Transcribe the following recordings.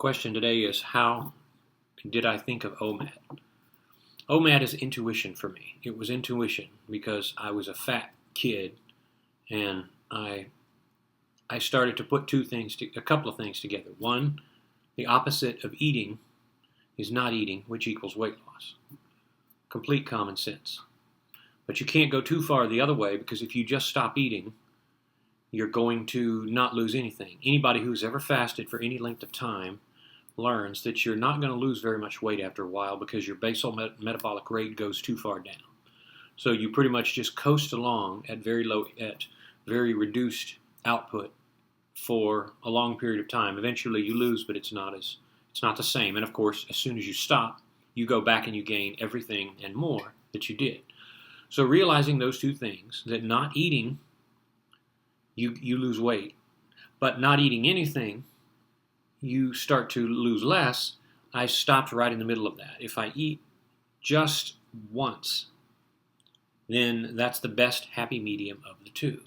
Question today is, how did I think of OMAD? OMAD is intuition for me. It was intuition because I was a fat kid and I started to put a couple of things together. One, the opposite of eating is not eating, which equals weight loss. Complete common sense. But you can't go too far the other way, because if you just stop eating, you're going to not lose anything. Anybody who's ever fasted for any length of time learns that you're not going to lose very much weight after a while, because your basal metabolic rate goes too far down. So you pretty much just coast along at very reduced output for a long period of time. Eventually you lose, but it's not the same. And of course, as soon as you stop, you go back and you gain everything and more that you did. So realizing those two things, that not eating, you lose weight, but not eating anything, you start to lose less. I stopped right in the middle of that. If I eat just once, then that's the best happy medium of the two.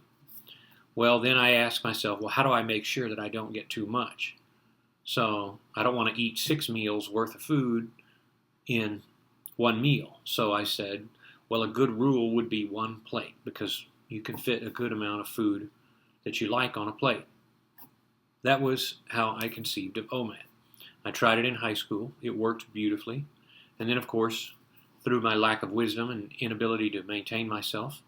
Well, then I ask myself, well, how do I make sure that I don't get too much? So I don't want to eat 6 meals worth of food in one meal. So I said, well, a good rule would be 1 plate, because you can fit a good amount of food that you like on a plate. That was how I conceived of OMAD. I tried it in high school. It worked beautifully. And then, of course, through my lack of wisdom and inability to maintain myself,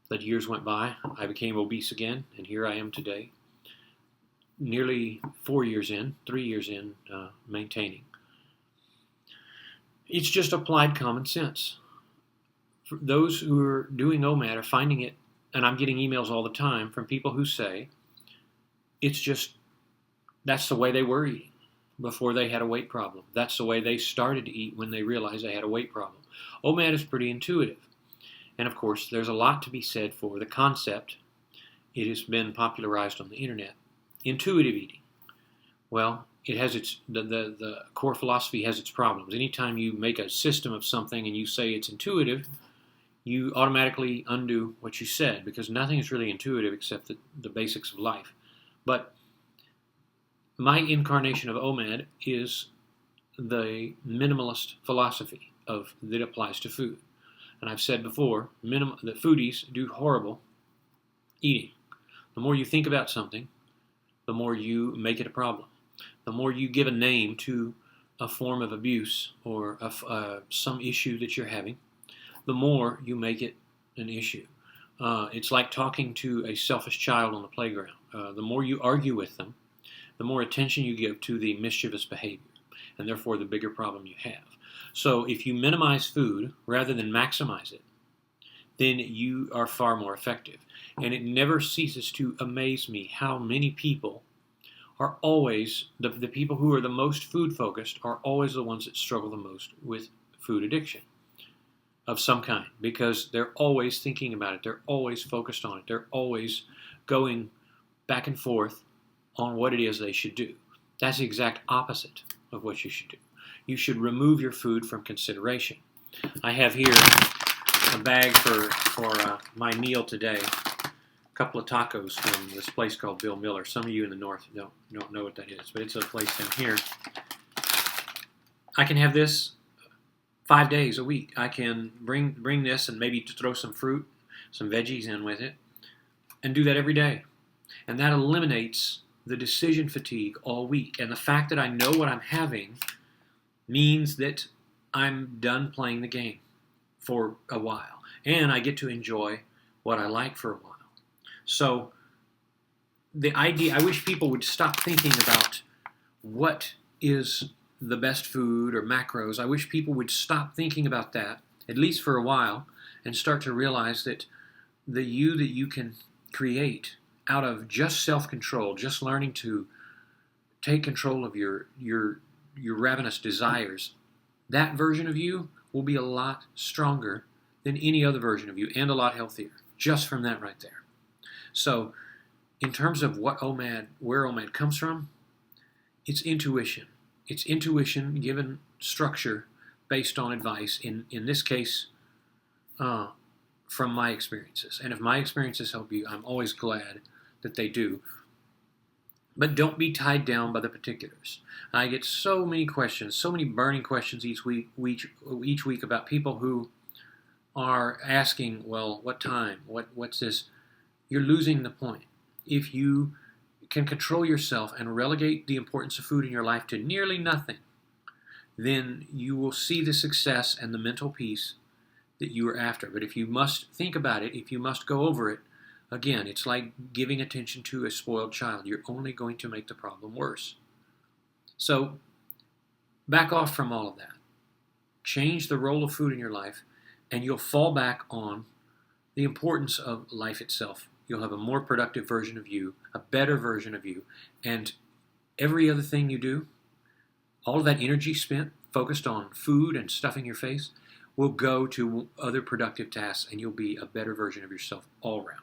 that years went by, I became obese again, and here I am today, nearly 3 years in, maintaining. It's just applied common sense. For those who are doing OMAD are finding it, and I'm getting emails all the time from people who say, that's the way they were eating before they had a weight problem. That's the way they started to eat when they realized they had a weight problem. OMAD is pretty intuitive. And of course, there's a lot to be said for the concept. It has been popularized on the internet. Intuitive eating. Well, it has the core philosophy has its problems. Anytime you make a system of something and you say it's intuitive, you automatically undo what you said, because nothing is really intuitive except the basics of life. But my incarnation of OMAD is the minimalist philosophy that applies to food. And I've said before, that foodies do horrible eating. The more you think about something, the more you make it a problem. The more you give a name to a form of abuse or some issue that you're having, the more you make it an issue. It's like talking to a selfish child on the playground. The more you argue with them, the more attention you give to the mischievous behavior, and therefore the bigger problem you have. So if you minimize food rather than maximize it, then you are far more effective. And it never ceases to amaze me how many people are always, the people who are the most food focused are always the ones that struggle the most with food addiction of some kind, because they're always thinking about it. They're always focused on it. They're always going back and forth on what it is they should do. That's the exact opposite of what you should do. You should remove your food from consideration. I have here a bag for my meal today. A couple of tacos from this place called Bill Miller. Some of you in the north don't know what that is, but it's a place down here. I can have this 5 days a week. I can bring this and maybe throw some fruit, some veggies in with it, and do that every day. And that eliminates the decision fatigue all week. And the fact that I know what I'm having means that I'm done playing the game for a while. And I get to enjoy what I like for a while. So the idea, I wish people would stop thinking about what is the best food or macros. I wish people would stop thinking about that, at least for a while, and start to realize that the you that you can create out of just self-control, just learning to take control of your ravenous desires, that version of you will be a lot stronger than any other version of you, and a lot healthier, just from that right there. So, in terms of where OMAD comes from, it's intuition. It's intuition given structure based on advice, in this case, from my experiences. And if my experiences help you, I'm always glad that they do. But don't be tied down by the particulars. I get so many questions, so many burning questions each week about people who are asking, well, what time? What's this? You're losing the point. If you can control yourself and relegate the importance of food in your life to nearly nothing, then you will see the success and the mental peace that you are after. But if you must think about it, if you must go over it, again, it's like giving attention to a spoiled child. You're only going to make the problem worse. So back off from all of that. Change the role of food in your life, and you'll fall back on the importance of life itself. You'll have a more productive version of you, a better version of you, and every other thing you do, all of that energy spent focused on food and stuffing your face will go to other productive tasks, and you'll be a better version of yourself all around.